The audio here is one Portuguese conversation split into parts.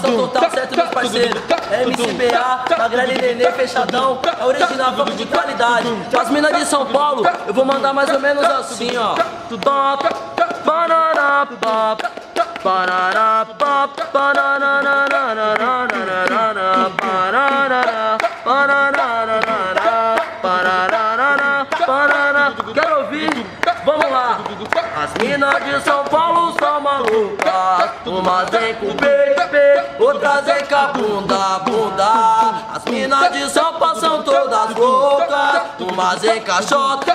Total, certo, meus parceiros? MCBA, Magrela e Nenê, fechadão. É original, foco de qualidade. As minas de São Paulo, eu vou mandar mais ou menos assim, ó. Quero ouvir? Vamos lá! As minas de São Paulo são malucas. Umas vem com peito, outras vem com a bunda. As minas de São Paulo são todas loucas. Umas vem com a shot,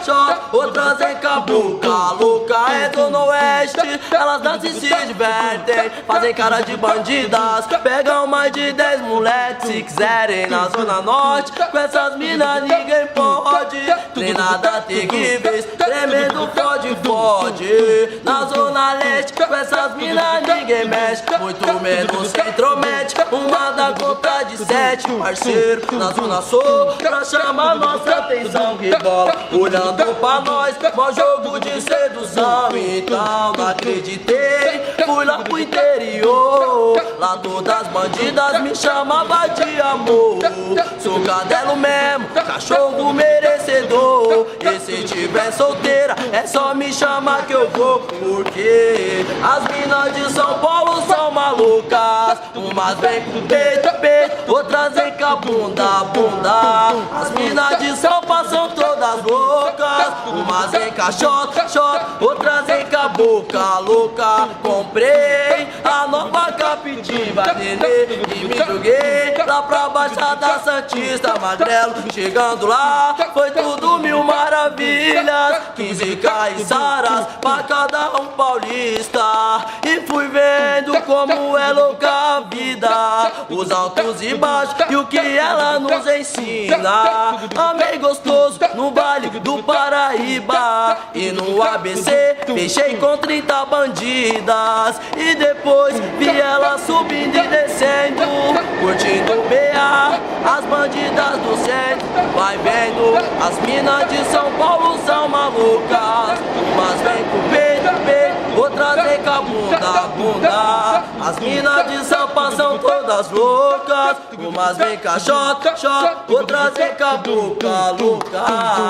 outras vem com a boca. Louca é do oeste, elas dançam e se divertem. Fazem cara de bandidas, pegam mais de 10 moleques. Se quiserem na zona norte, com essas minas ninguém pode. Treinada terríveis, tremendo fode. Na zona leste, com essas minas ninguém mexe. Muito menos se intromete. Uma dá conta de 7, parceiro. Na zona sul, pra chamar nossa atenção. Que bola, olhando pra nós, mó jogo de sedução. Então não acreditei, fui lá pro interior. Lá todas as bandidas me chamavam de amor. Sou cadelo mesmo, cachorro merecedor. E se tiver solteira, é só me chamar que eu vou. Porque as minas de São Paulo são malucas. Umas vem com peito, outras vem com a bunda. As minas de São Paulo são todas loucas. Umas vem com a shot, outras vem com a boca louca. Comprei a nova Captiva, nenê, e me joguei lá pra Baixada Santista. Magrelo, chegando lá, foi tudo mil maravilhas. 15 caiçaras pra cada um paulista. E fui vendo como é louca a vida, os altos e baixos e o que ela nos ensina. Amei gostoso no Vale do Paraíba e no ABC fechei com 30 bandidas. E depois vi ela subindo e descendo, curtindo o BA, as bandidas do centro. Vai vendo, as minas de São Paulo são malucas. Umas vem com peito, outras vem com a bunda. As minas de São Paulo são todas loucas. Umas vem com a shot, outras vem com a boca louca.